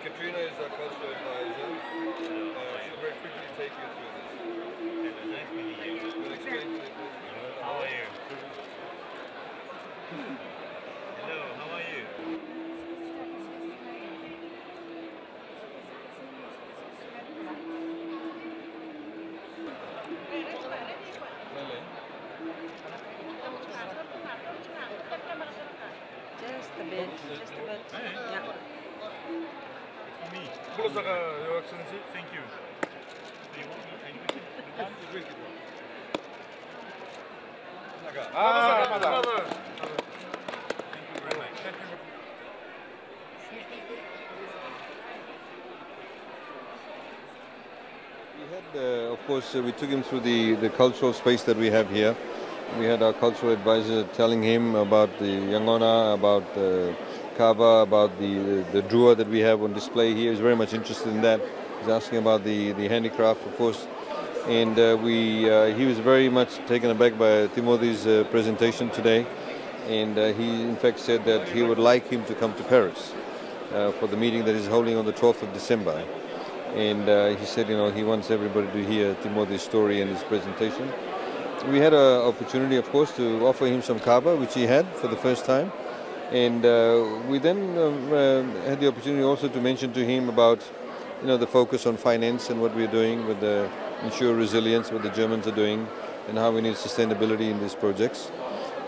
Katrina is our cultural advisor. She'll very quickly take you through this. Hello, nice meeting you. We'll explain to you. How are you? Hello, how are you? Lele. Just a bit, just a bit. Hey. Yeah. For me. Pull us Your Excellency. Thank you. Do you want me? Any question? Mother. Thank you very much. We had, of course, we took him through the cultural space that we have here. We had our cultural advisor telling him about the Yangona, about the Kaaba, about the drua that we have on display here. He's very much interested in that. He's asking about the handicraft, of course. And he was very much taken aback by Timothy's presentation today. And he, in fact, said that he would like him to come to Paris for the meeting that he's holding on the 12th of December. And he said, he wants everybody to hear Timothy's story and his presentation. We had an opportunity, of course, to offer him some Kaaba, which he had for the first time. And we then had the opportunity also to mention to him about, the focus on finance and what we're doing with the ensure resilience, what the Germans are doing, and how we need sustainability in these projects.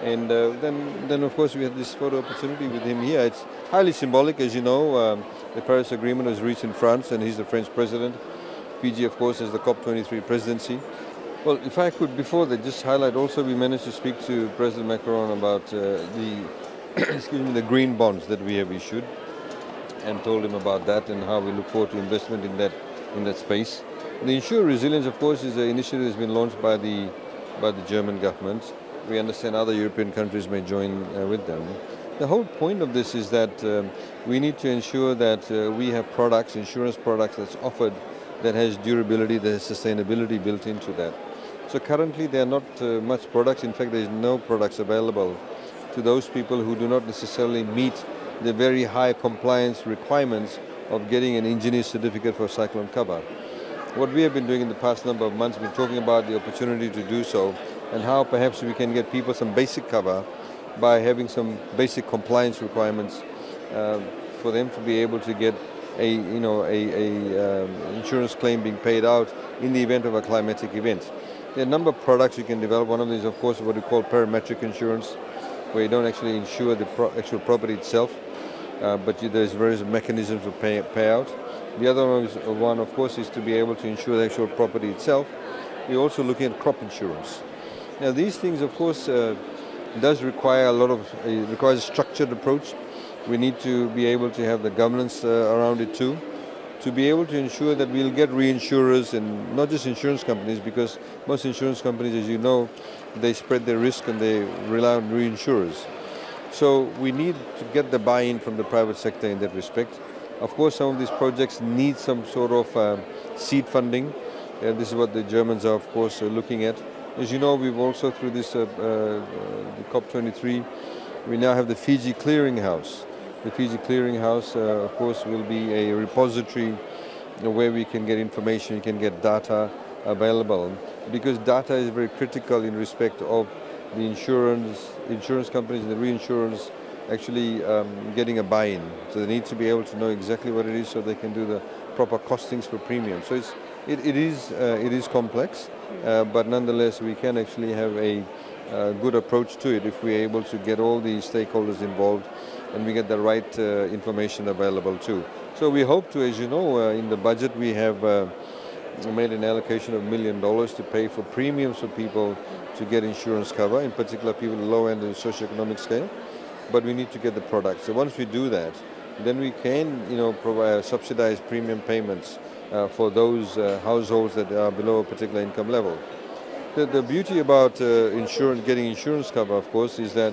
And then of course we had this photo opportunity with him here. It's highly symbolic, as you know. The Paris Agreement was reached in France, and he's the French president. Fiji, of course, has the COP23 presidency. Well, if I could, before that, just highlight also we managed to speak to President Macron about the green bonds that we have issued, and told him about that and how we look forward to investment in that space. The Ensure Resilience, of course, is an initiative that's been launched by the German government. We understand other European countries may join with them. The whole point of this is that we need to ensure that we have products, insurance products that's offered that has durability, that has sustainability built into that. So currently there are not much products. In fact, there is no products available to those people who do not necessarily meet the very high compliance requirements of getting an engineer certificate for cyclone cover. What we have been doing in the past number of months, we've been talking about the opportunity to do so and how perhaps we can get people some basic cover by having some basic compliance requirements for them to be able to get a insurance claim being paid out in the event of a climatic event. There are a number of products you can develop. One of these, of course, is what we call parametric insurance, where you don't actually insure the actual property itself, but there's various mechanisms of payout. The other one, of course, is to be able to insure the actual property itself. We're also looking at crop insurance. Now, these things, of course, does require requires a structured approach. We need to be able to have the governance around it too, to be able to ensure that we'll get reinsurers, and not just insurance companies, because most insurance companies, as you know, they spread their risk and they rely on reinsurers. So we need to get the buy-in from the private sector in that respect. Of course, some of these projects need some sort of seed funding. This is what the Germans are, of course, looking at. As you know, we've also, through this the COP23, we now have the Fiji Clearinghouse. The Fiji Clearinghouse, of course, will be a repository where we can get information, you can get data available, because data is very critical in respect of the insurance companies and the reinsurers actually getting a buy-in. So they need to be able to know exactly what it is so they can do the proper costings for premium. So it is complex, but nonetheless we can actually have a good approach to it if we're able to get all the stakeholders involved and we get the right information available too. So we hope to, as you know, in the budget we have made an allocation of $1 million to pay for premiums for people to get insurance cover, in particular people at the low end of the socioeconomic scale. But we need to get the product. So once we do that, then we can, provide subsidized premium payments for those households that are below a particular income level. The beauty about getting insurance cover, of course, is that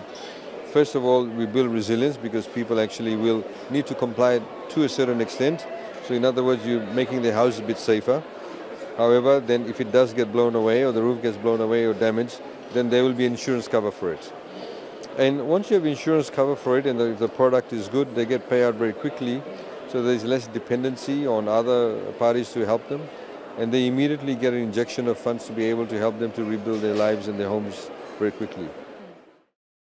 first of all, we build resilience because people actually will need to comply to a certain extent. So in other words, you're making the house a bit safer. However, then if it does get blown away or the roof gets blown away or damaged, then there will be insurance cover for it. And once you have insurance cover for it and if the product is good, they get payout very quickly. so there's less dependency on other parties to help them, and they immediately get an injection of funds to be able to help them to rebuild their lives and their homes very quickly.